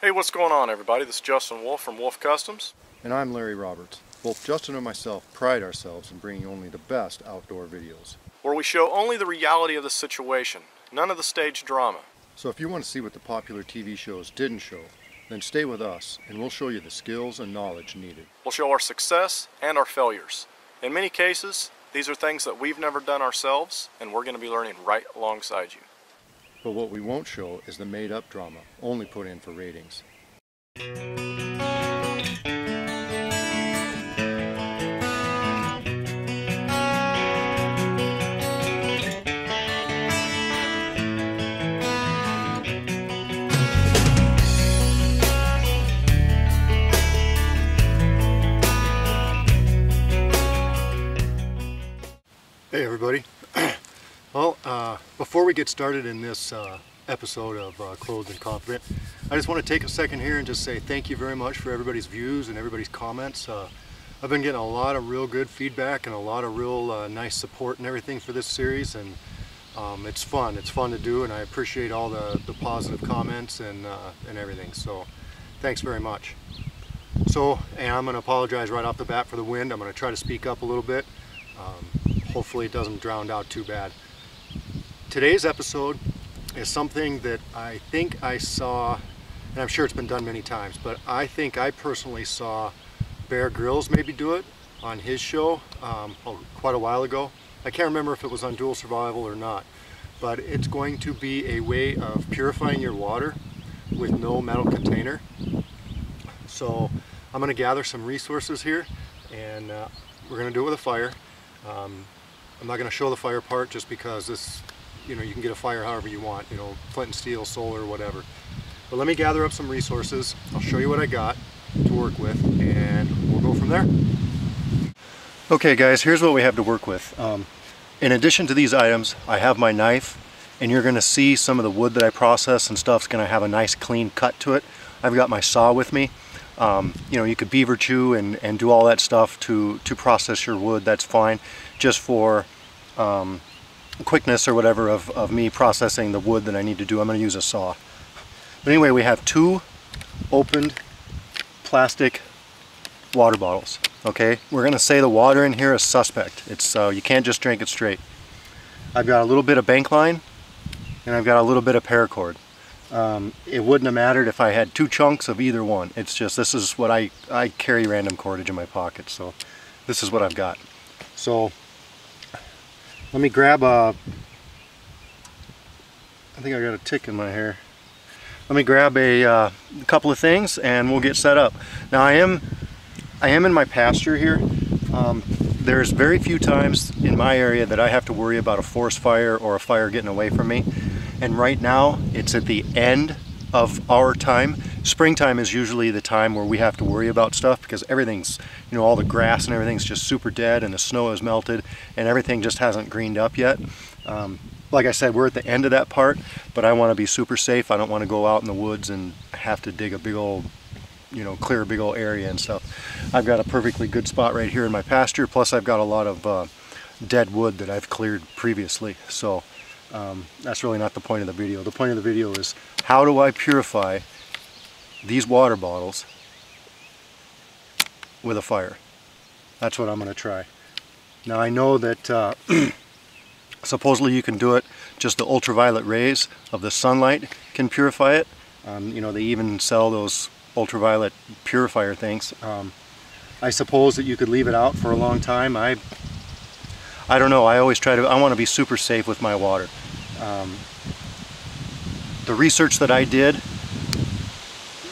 Hey, what's going on, everybody? This is Justin Wolfe from Wolfe Customs. And I'm Larry Roberts. Both Justin and myself pride ourselves in bringing only the best outdoor videos, where we show only the reality of the situation, none of the staged drama. So if you want to see what the popular TV shows didn't show, then stay with us and we'll show you the skills and knowledge needed. We'll show our success and our failures. In many cases, these are things that we've never done ourselves, and we're going to be learning right alongside you. But what we won't show is the made-up drama, only put in for ratings. Hey everybody. Well, before we get started in this episode of Clothed and Confident, I just want to take a second here and just say thank you very much for everybody's views and everybody's comments. I've been getting a lot of real good feedback and a lot of real nice support and everything for this series, and it's fun. It's fun to do, and I appreciate all the positive comments and everything. So thanks very much. So, and I'm going to apologize right off the bat for the wind. I'm going to try to speak up a little bit. Hopefully it doesn't drown out too bad. Today's episode is something that I think I saw, and I'm sure it's been done many times, but I think I personally saw Bear Grylls maybe do it on his show quite a while ago. I can't remember if it was on Dual Survival or not, but it's going to be a way of purifying your water with no metal container. So I'm going to gather some resources here, and we're going to do it with a fire. I'm not going to show the fire part just because this, you can get a fire however you want, flint and steel, solar, whatever. But let me gather up some resources. I'll show you what I got to work with, and we'll go from there. Okay guys, here's what we have to work with. In addition to these items, I have my knife, and you're going to see some of the wood that I process and stuff's going to have a nice clean cut to it. I've got my saw with me. You could beaver chew and do all that stuff to process your wood. That's fine, just for quickness or whatever of me processing the wood that I need to do. I'm going to use a saw. But anyway, we have two opened plastic water bottles. Okay, we're going to say the water in here is suspect. It's you can't just drink it straight. I've got a little bit of bank line, and I've got a little bit of paracord. It wouldn't have mattered if I had two chunks of either one. It's just, this is what I carry random cordage in my pocket, so this is what I've got. So let me grab I think I got a tick in my hair. Let me grab a couple of things and we'll get set up. Now I am in my pasture here. There's very few times in my area that I have to worry about a forest fire or a fire getting away from me. And right now, it's at the end of our time. Springtime is usually the time where we have to worry about stuff because everything's, all the grass and everything's just super dead and the snow has melted and everything just hasn't greened up yet. Like I said, we're at the end of that part, but I want to be super safe. I don't want to go out in the woods and have to dig a big old, clear a big old area and stuff. I've got a perfectly good spot right here in my pasture, plus I've got a lot of dead wood that I've cleared previously. So that's really not the point of the video. The point of the video is, how do I purify these water bottles with a fire? That's what I'm going to try. Now I know that supposedly you can do it, just the ultraviolet rays of the sunlight can purify it. They even sell those ultraviolet purifier things. I suppose that you could leave it out for a long time. I don't know. I always I want to be super safe with my water. The research that I did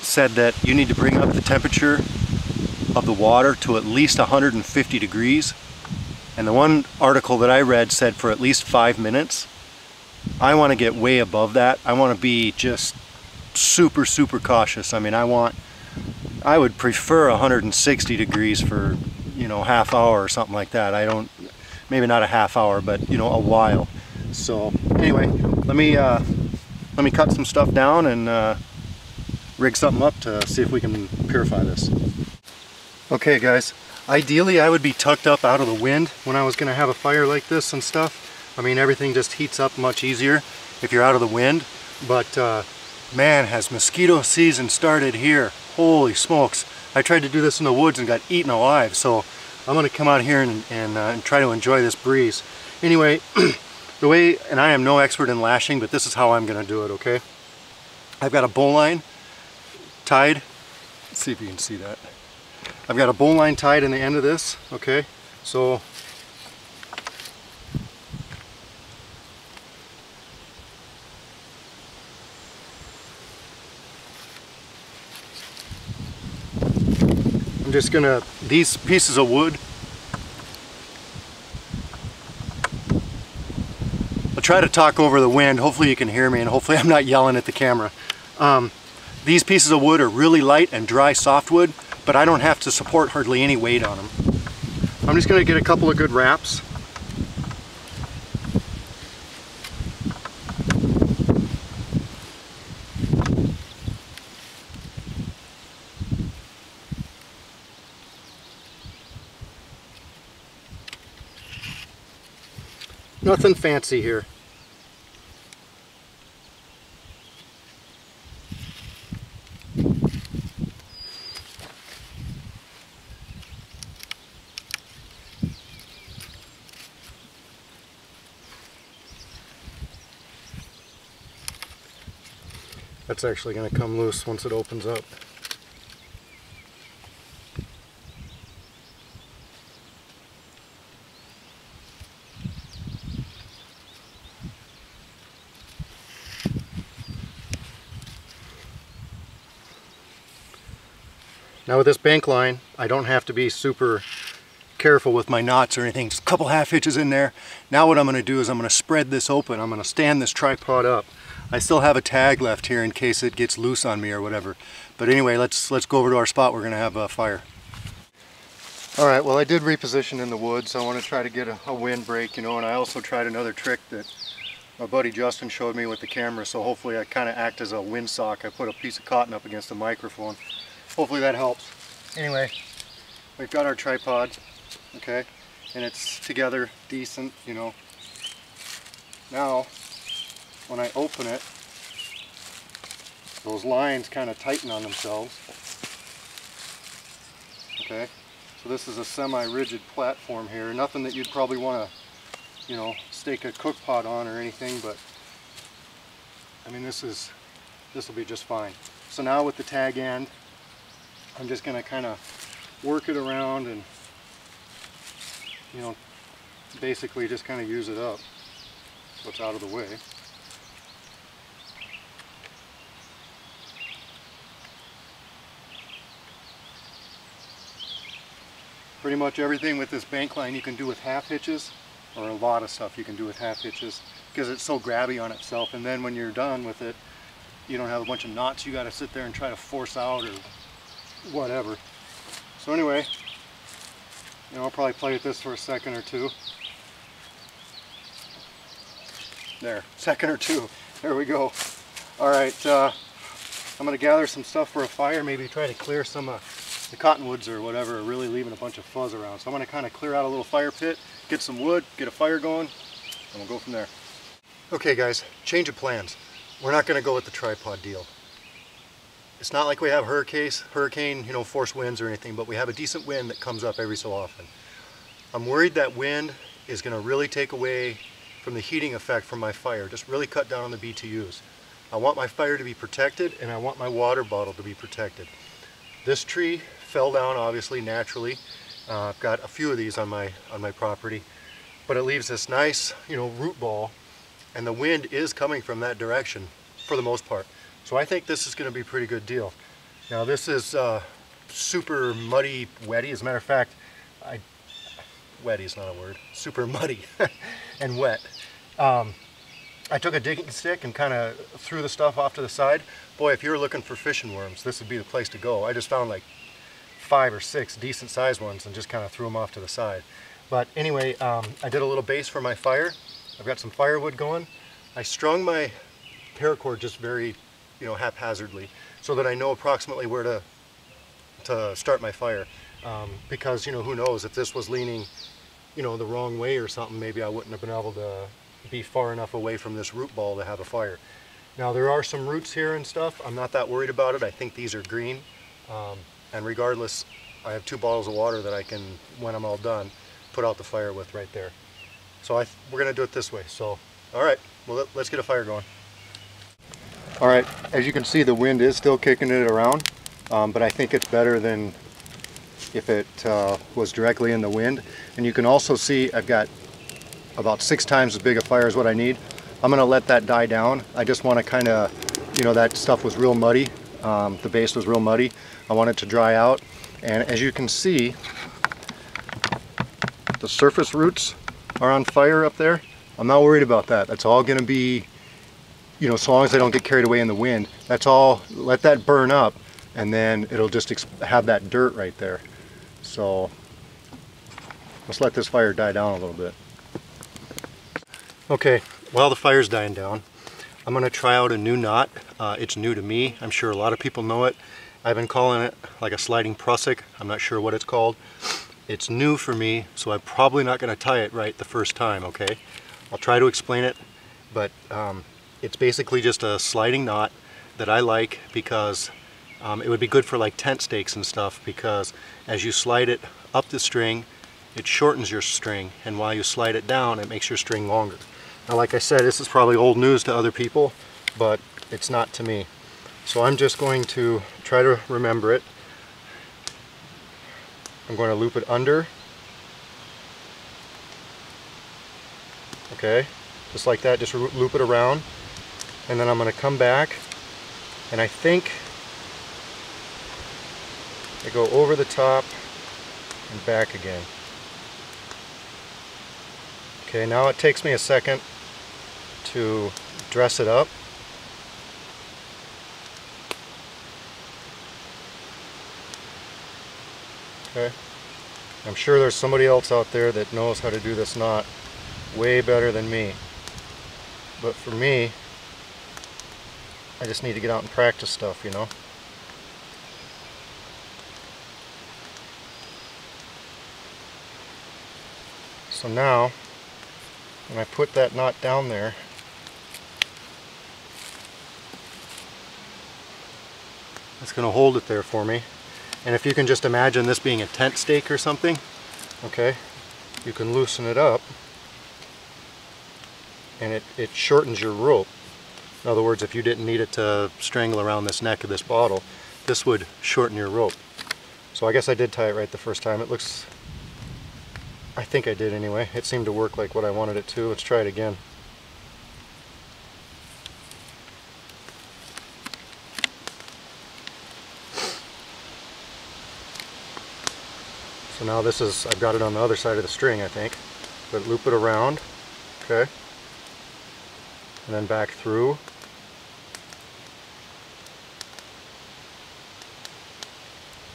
said that you need to bring up the temperature of the water to at least 150 degrees. And the one article that I read said for at least 5 minutes. I want to get way above that. I want to be just super, super cautious. I mean, I would prefer 160 degrees for, half hour or something like that. Maybe not a half hour, but a while. So anyway, let me cut some stuff down and rig something up to see if we can purify this. Okay guys, ideally I would be tucked up out of the wind when I was going to have a fire like this and stuff. I mean, everything just heats up much easier if you're out of the wind, but Man, has mosquito season started here. Holy smokes. I tried to do this in the woods and got eaten alive, so I'm going to come out here and try to enjoy this breeze. Anyway, the way, and I am no expert in lashing, but this is how I'm going to do it, okay? I've got a bowline tied. Let's see if you can see that. I've got a bowline tied in the end of this, okay? So I'm just gonna, these pieces of wood, I'll try to talk over the wind, hopefully you can hear me and hopefully I'm not yelling at the camera. These pieces of wood are really light and dry softwood, but I don't have to support hardly any weight on them. I'm just gonna get a couple of good wraps. Nothing fancy here. That's actually going to come loose once it opens up. Now with this bank line, I don't have to be super careful with my knots or anything. Just a couple half hitches in there. Now what I'm going to do is I'm going to spread this open. I'm going to stand this tripod up. I still have a tag left here in case it gets loose on me or whatever. But anyway, let's go over to our spot. We're going to have a fire. Alright, well I did reposition in the woods. I want to try to get a wind break, you know, and I also tried another trick that my buddy Justin showed me with the camera, so hopefully I kind of act as a windsock. I put a piece of cotton up against the microphone. Hopefully that helps. Anyway, we've got our tripod, okay, and it's together decent, you know. Now, when I open it, those lines kind of tighten on themselves. Okay, so this is a semi-rigid platform here. Nothing that you'd probably want to, you know, stake a cook pot on or anything, but I mean this will be just fine. So now with the tag end, I'm just going to kind of work it around and, you know, basically just kind of use it up so it's out of the way. Pretty much everything with this bank line you can do with half hitches, or a lot of stuff you can do with half hitches, because it's so grabby on itself, and then when you're done with it, you don't have a bunch of knots you got to sit there and try to force out or whatever. So anyway, you know, I'll probably play with this for a second or two. There, second or two. There we go. Alright, I'm going to gather some stuff for a fire, maybe try to clear some the cottonwoods or whatever are really leaving a bunch of fuzz around. So I'm going to kind of clear out a little fire pit, get some wood, get a fire going, and we'll go from there. Okay guys, change of plans. We're not going to go with the tripod deal. It's not like we have hurricane, you know, force winds or anything, but we have a decent wind that comes up every so often. I'm worried that wind is going to really take away from the heating effect from my fire, just really cut down on the BTUs. I want my fire to be protected and I want my water bottle to be protected. This tree fell down obviously naturally. I've got a few of these on my property, but it leaves this nice, you know, root ball, and the wind is coming from that direction for the most part. So I think this is going to be a pretty good deal. Now this is super muddy, wetty. As a matter of fact, wetty is not a word. Super muddy and wet. I took a digging stick and kind of threw the stuff off to the side. Boy, if you're looking for fishing worms, this would be the place to go. I just found like 5 or 6 decent sized ones and just kind of threw them off to the side. But anyway, I did a little base for my fire. I've got some firewood going. I strung my paracord just very, you know, haphazardly, so that I know approximately where to start my fire. Because, you know, who knows, if this was leaning, you know, the wrong way or something, maybe I wouldn't have been able to be far enough away from this root ball to have a fire. Now there are some roots here and stuff. I'm not that worried about it. I think these are green. And regardless, I have 2 bottles of water that I can, when I'm all done, put out the fire with right there. So we're gonna do it this way. So, all right, well, let's get a fire going. All right, as you can see, the wind is still kicking it around, but I think it's better than if it was directly in the wind. And you can also see I've got about 6 times as big a fire as what I need. I'm gonna let that die down. I just wanna kinda, you know, that stuff was real muddy. The base was real muddy. I want it to dry out. And as you can see, the surface roots are on fire up there. I'm not worried about that. That's all gonna be, you know, so long as they don't get carried away in the wind. That's all, let that burn up, and then it'll just have that dirt right there. So let's let this fire die down a little bit. Okay, while the fire's dying down, I'm gonna try out a new knot. It's new to me. I'm sure a lot of people know it. I've been calling it like a sliding prusik. I'm not sure what it's called. It's new for me, so I'm probably not gonna tie it right the first time, okay? I'll try to explain it, but it's basically just a sliding knot that I like because it would be good for like tent stakes and stuff, because as you slide it up the string, it shortens your string, and while you slide it down, it makes your string longer. Now, like I said, this is probably old news to other people, but it's not to me. So I'm just going to try to remember it. I'm going to loop it under. Okay, just like that, just loop it around. And then I'm going to come back, and I think I go over the top and back again. Okay, now it takes me a second to dress it up. Okay, I'm sure there's somebody else out there that knows how to do this knot way better than me. But for me, I just need to get out and practice stuff, you know. So now, when I put that knot down there, it's going to hold it there for me. And if you can just imagine this being a tent stake or something, okay, you can loosen it up, and it shortens your rope. In other words, if you didn't need it to strangle around this neck of this bottle, this would shorten your rope. So I guess I did tie it right the first time. It looks, I think I did anyway. It seemed to work like what I wanted it to. Let's try it again. So now this is, I've got it on the other side of the string, I think. But loop it around, okay. And then back through.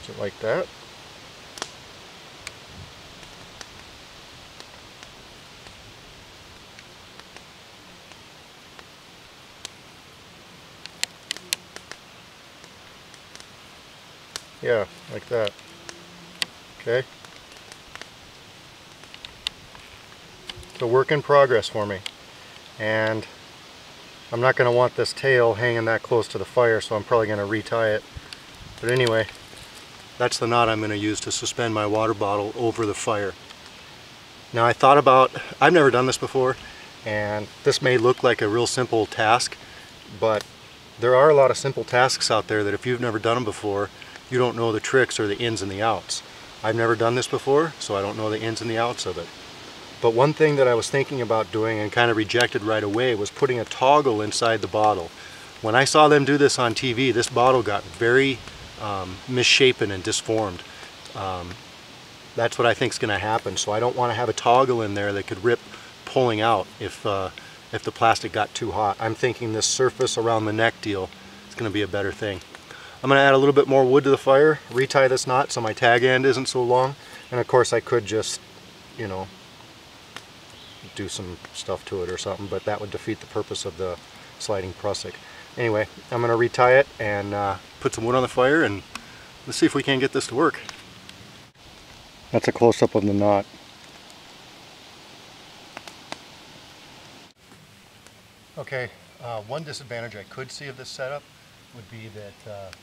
Just like that. Yeah, like that. Okay. It's a work in progress for me. And I'm not going to want this tail hanging that close to the fire, so I'm probably going to retie it. But anyway, that's the knot I'm going to use to suspend my water bottle over the fire. Now I thought about, I've never done this before, and this may look like a real simple task, but there are a lot of simple tasks out there that if you've never done them before, you don't know the tricks or the ins and the outs. I've never done this before, so I don't know the ins and the outs of it. But one thing that I was thinking about doing and kind of rejected right away was putting a toggle inside the bottle. When I saw them do this on TV, this bottle got very misshapen and disformed. That's what I think is going to happen. So I don't want to have a toggle in there that could rip pulling out if the plastic got too hot. I'm thinking this surface around the neck deal is going to be a better thing. I'm going to add a little bit more wood to the fire, retie this knot so my tag end isn't so long, and of course I could just, you know, do some stuff to it or something, but that would defeat the purpose of the sliding prusik. Anyway, I'm going to retie it and put some wood on the fire, and let's see if we can get this to work. That's a close-up of the knot. Okay, One disadvantage I could see of this setup would be that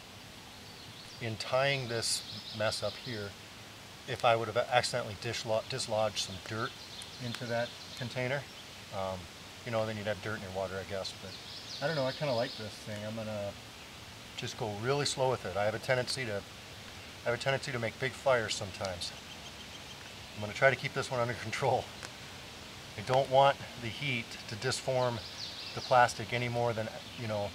in tying this mess up here, if I would have accidentally dislodged some dirt into that container, you know, then you'd have dirt in your water, I guess. But I don't know, I kind of like this thing. I'm gonna just go really slow with it. I have a tendency to make big fires sometimes. I'm gonna try to keep this one under control. I don't want the heat to disform the plastic any more than, you know,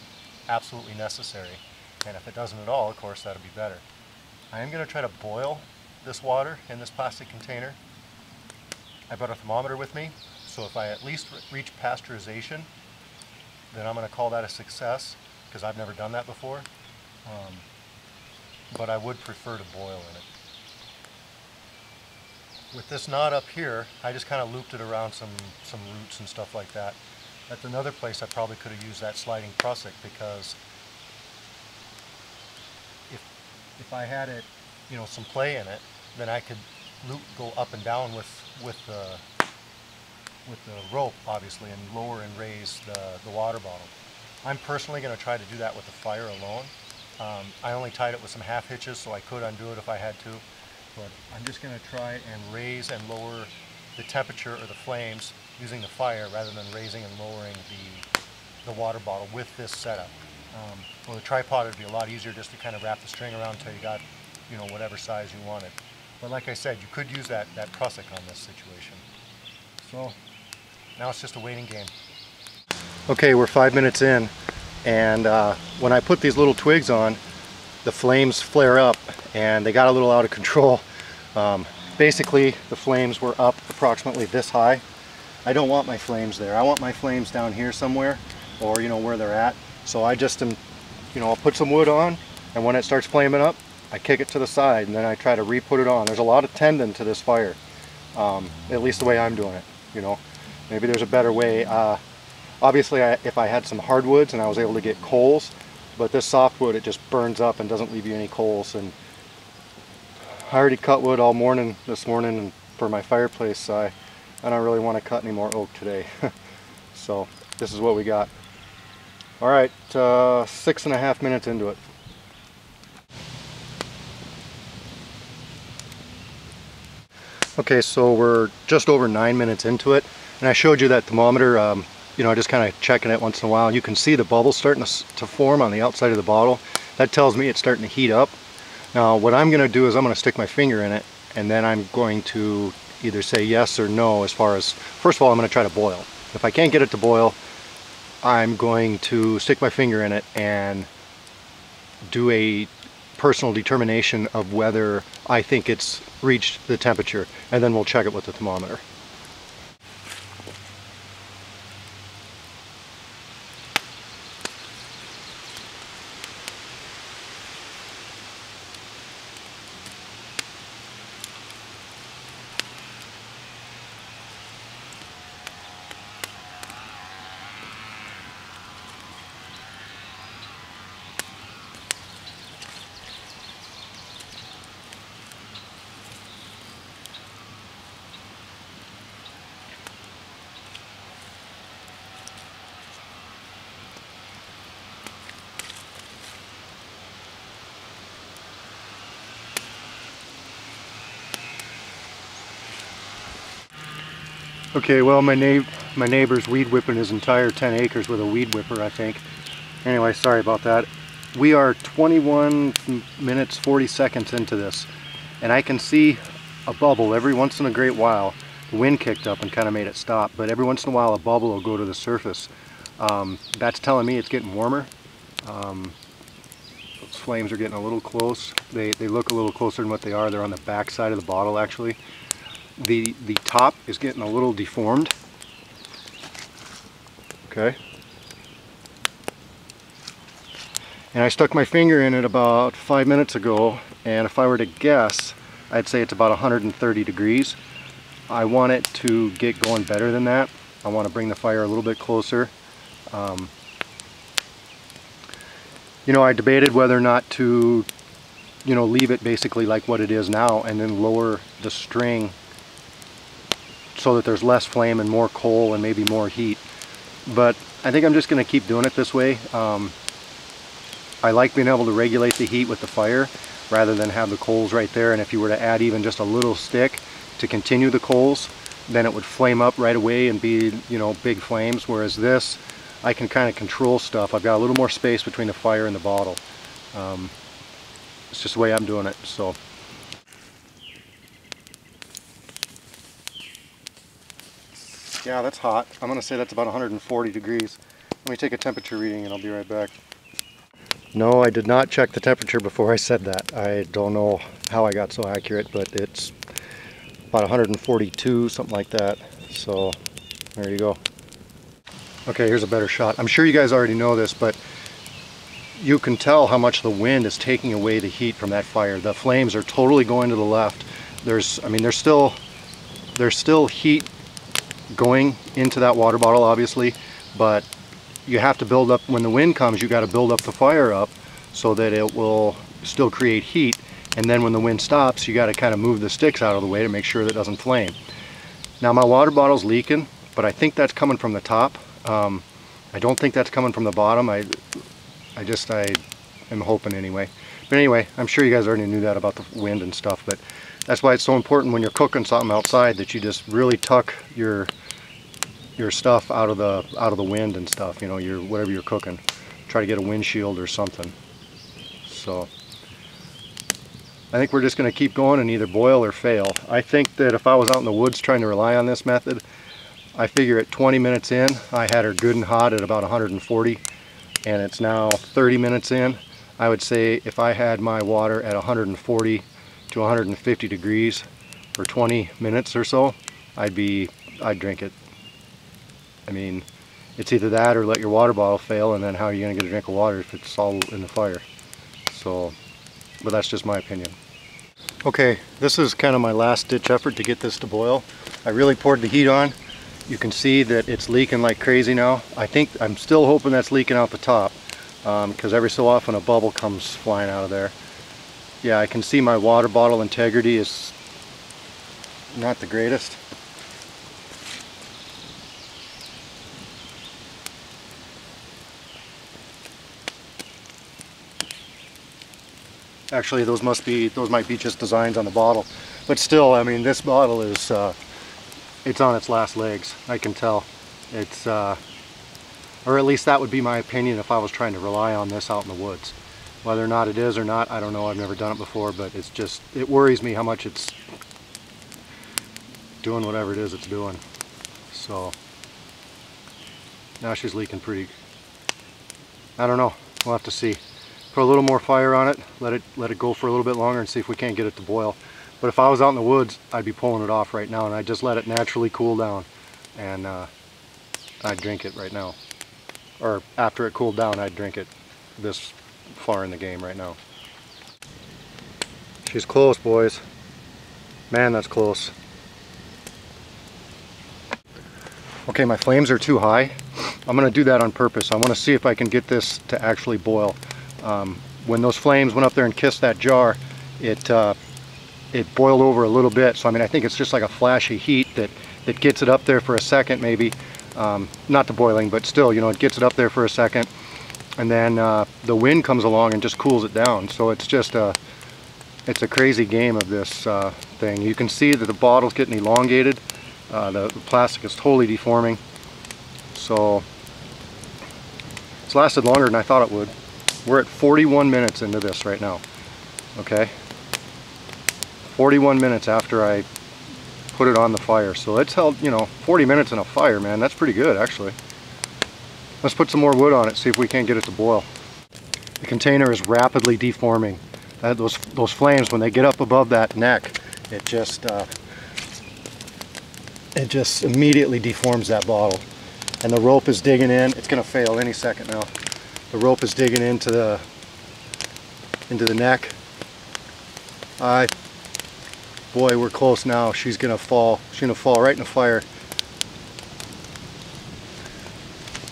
absolutely necessary. And if it doesn't at all, of course, that'll be better. I am gonna try to boil this water in this plastic container. I brought a thermometer with me, so if I at least reach pasteurization, then I'm going to call that a success, because I've never done that before. But I would prefer to boil in it. With this knot up here, I just kind of looped it around some roots and stuff like that. That's another place I probably could have used that sliding prusik, because if I had it, you know, some play in it, then I could go up and down with the rope, obviously, and lower and raise the water bottle. I'm personally going to try to do that with the fire alone. I only tied it with some half hitches, so I could undo it if I had to. But I'm just going to try and raise and lower the temperature or the flames using the fire, rather than raising and lowering the water bottle with this setup. Well, the tripod would be a lot easier, just to kind of wrap the string around until you got, you know, whatever size you wanted. But like I said, you could use that prusik on this situation. So now it's just a waiting game. Okay, we're 5 minutes in, and when I put these little twigs on, the flames flare up, and they got a little out of control. Basically, the flames were up approximately this high. I don't want my flames there. I want my flames down here somewhere, or, you know, where they're at. So I just am, you know, I'll put some wood on, and when it starts flaming up, I kick it to the side, and then I try to re-put it on. There's a lot of tendon to this fire, at least the way I'm doing it, you know. Maybe there's a better way. Obviously, if I had some hardwoods and I was able to get coals, but this softwood, it just burns up and doesn't leave you any coals. And I already cut wood all morning this morning for my fireplace, so I don't really want to cut any more oak today. So this is what we got. All right, 6.5 minutes into it. Okay, so we're just over 9 minutes into it, and I showed you that thermometer, you know, just kind of checking it once in a while. You can see the bubbles starting to form on the outside of the bottle. That tells me it's starting to heat up. Now, what I'm going to do is I'm going to stick my finger in it, and then I'm going to either say yes or no as far as, first of all, I'm going to try to boil. If I can't get it to boil, I'm going to stick my finger in it and do a personal determination of whether I think it's reached the temperature, and then we'll check it with the thermometer. Okay, well, my neighbor's weed whipping his entire 10 acres with a weed whipper, I think. Anyway, sorry about that. We are 21 minutes 40 seconds into this, and I can see a bubble every once in a great while. The wind kicked up and kind of made it stop, but every once in a while a bubble will go to the surface. That's telling me it's getting warmer. Those flames are getting a little close. They look a little closer than what they are. They're on the back side of the bottle, actually. The top is getting a little deformed. Okay. And I stuck my finger in it about 5 minutes ago, and if I were to guess, I'd say it's about 130 degrees. I want it to get going better than that. I want to bring the fire a little bit closer. You know, I debated whether or not to, you know, leave it basically like what it is now and then lower the string so that there's less flame and more coal and maybe more heat. but I think I'm just going to keep doing it this way. I like being able to regulate the heat with the fire rather than have the coals right there, and if you were to add even just a little stick to continue the coals, then it would flame up right away and be, you know, big flames, whereas this, I can kind of control stuff. I've got a little more space between the fire and the bottle. It's just the way I'm doing it. So yeah, that's hot. I'm going to say that's about 140 degrees. Let me take a temperature reading and I'll be right back. No, I did not check the temperature before I said that. I don't know how I got so accurate, but it's about 142, something like that. So there you go. Okay, here's a better shot. I'm sure you guys already know this, but you can tell how much the wind is taking away the heat from that fire. The flames are totally going to the left. There's still heat going into that water bottle, obviously, but you have to build up, when the wind comes, you got to build up the fire up so that it will still create heat, and then when the wind stops, you got to kind of move the sticks out of the way to make sure that it doesn't flame. Now my water bottle's leaking, but I think that's coming from the top. I don't think that's coming from the bottom. I am hoping anyway. But anyway, I'm sure you guys already knew that about the wind and stuff, but that's why it's so important when you're cooking something outside that you just really tuck your stuff out of the wind and stuff, you know, whatever you're cooking. Try to get a windshield or something. So I think we're just going to keep going and either boil or fail. I think that if I was out in the woods trying to rely on this method, I figure at 20 minutes in, I had her good and hot at about 140, and it's now 30 minutes in. I would say if I had my water at 140 to 150 degrees for 20 minutes or so, I'd drink it. I mean, it's either that or let your water bottle fail, and then how are you going to get a drink of water if it's all in the fire? So, but that's just my opinion. Okay, this is kind of my last ditch effort to get this to boil. I really poured the heat on. You can see that it's leaking like crazy now. I'm still hoping that's leaking out the top, because every so often a bubble comes flying out of there. Yeah, I can see my water bottle integrity is not the greatest. Actually, those might be just designs on the bottle, but still, I mean, this bottle is it's on its last legs. I can tell. It's or at least that would be my opinion if I was trying to rely on this out in the woods. Whether or not it is or not, I don't know. I've never done it before, but it worries me how much it's doing whatever it is it's doing. So now she's leaking pretty. I don't know. We'll have to see. Put a little more fire on it, let it go for a little bit longer and see if we can't get it to boil. But if I was out in the woods, I'd be pulling it off right now, and I'd just let it naturally cool down, and I'd drink it right now. Or after it cooled down, I'd drink it this far in the game right now. She's close, boys. Man, that's close. Okay, my flames are too high. I'm going to do that on purpose. I want to see if I can get this to actually boil. When those flames went up there and kissed that jar, it boiled over a little bit. So I mean, I think it's just like a flashy heat that gets it up there for a second, maybe. Not the boiling, but still, you know, it gets it up there for a second, and then the wind comes along and just cools it down. So it's just it's a crazy game of this thing. You can see that the bottle's getting elongated. The plastic is totally deforming. So it's lasted longer than I thought it would. We're at 41 minutes into this right now. Okay, 41 minutes after I put it on the fire. So it's held, you know, 40 minutes in a fire, man. That's pretty good, actually. Let's put some more wood on it, see if we can't get it to boil. The container is rapidly deforming. Those flames, when they get up above that neck, it just immediately deforms that bottle. And the rope is digging in. It's going to fail any second now. The rope is digging into the neck. Boy, we're close now. She's gonna fall. She's gonna fall right in the fire.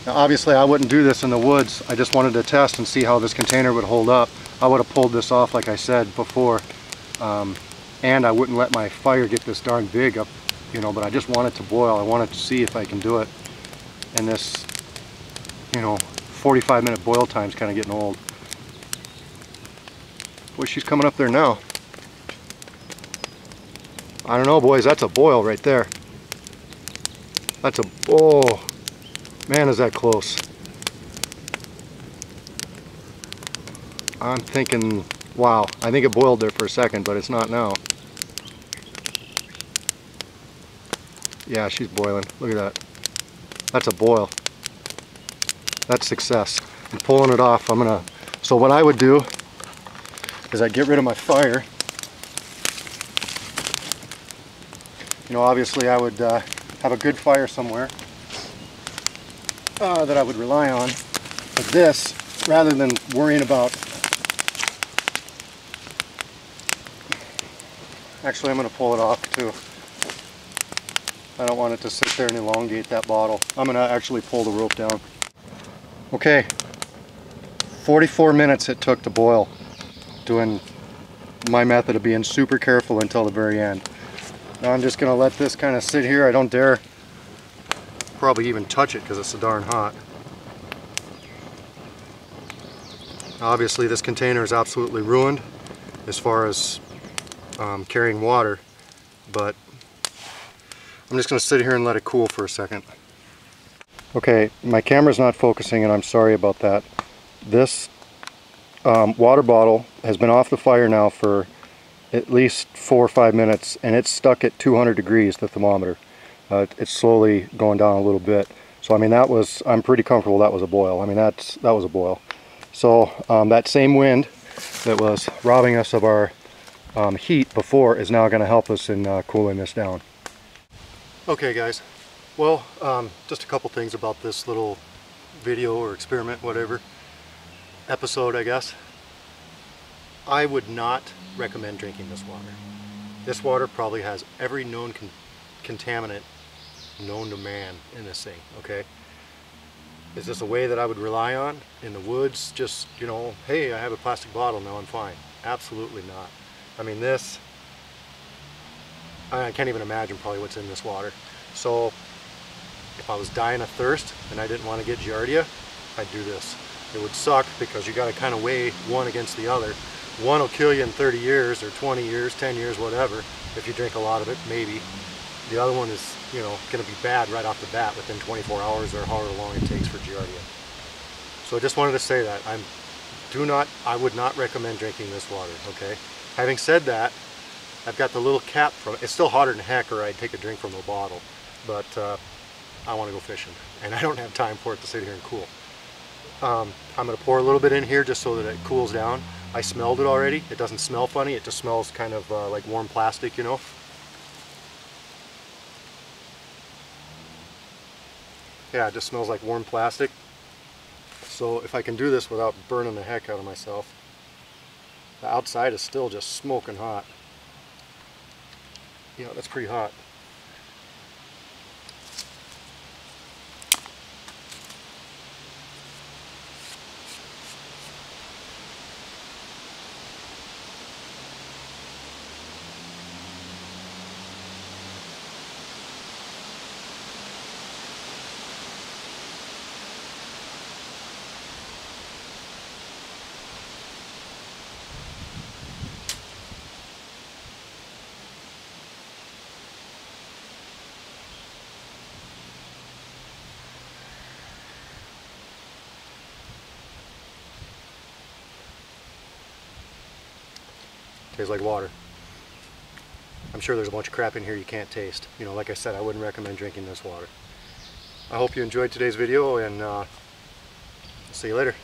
Now, obviously, I wouldn't do this in the woods. I just wanted to test and see how this container would hold up. I would have pulled this off, like I said before, and I wouldn't let my fire get this darn big up, you know. But I just want it to boil. I wanted to see if I can do it in this you know, 45-minute boil time's kind of getting old. Boy, she's coming up there now. I don't know, boys, that's a boil right there. That's a, oh, man, is that close. I'm thinking, wow, I think it boiled there for a second, but it's not now. Yeah, she's boiling. Look at that. That's a boil. That's success. I'm pulling it off. So what I would do is I'd get rid of my fire. You know, obviously I would have a good fire somewhere that I would rely on. But this, rather than worrying about... Actually, I'm going to pull it off too. I don't want it to sit there and elongate that bottle. I'm going to actually pull the rope down. Okay, 44 minutes it took to boil, doing my method of being super careful until the very end. Now I'm just going to let this kind of sit here. I don't dare probably even touch it because it's so darn hot. Obviously this container is absolutely ruined as far as carrying water, but I'm just going to sit here and let it cool for a second. Okay, my camera's not focusing and I'm sorry about that. This water bottle has been off the fire now for at least 4 or 5 minutes and it's stuck at 200 degrees, the thermometer. It's slowly going down a little bit. So I mean I'm pretty comfortable that was a boil. I mean that was a boil. So that same wind that was robbing us of our heat before is now going to help us in cooling this down. Okay guys, well just a couple things about this little video or experiment, whatever, episode I guess. I would not recommend drinking this water. This water probably has every known contaminant known to man in this thing, okay? Is this a way that I would rely on in the woods? Just, you know, hey, I have a plastic bottle, now I'm fine. Absolutely not. I mean this, I can't even imagine probably what's in this water. So if I was dying of thirst and I didn't want to get Giardia, I'd do this. It would suck because you got to kind of weigh one against the other. One will kill you in 30 years or 20 years, 10 years, whatever, if you drink a lot of it, maybe. The other one is, you know, going to be bad right off the bat within 24 hours or however long it takes for Giardia. So I just wanted to say that. I would not recommend drinking this water, okay? Having said that, I've got the little cap from it. It's still hotter than heck, or I'd take a drink from the bottle. But I want to go fishing, and I don't have time for it to sit here and cool. I'm going to pour a little bit in here just so that it cools down. I smelled it already. It doesn't smell funny. It just smells kind of like warm plastic, you know. Yeah, it just smells like warm plastic. So if I can do this without burning the heck out of myself. The outside is still just smoking hot. You know, that's pretty hot. Tastes like water. I'm sure there's a bunch of crap in here you can't taste. You know, like I said, I wouldn't recommend drinking this water. I hope you enjoyed today's video, and see you later.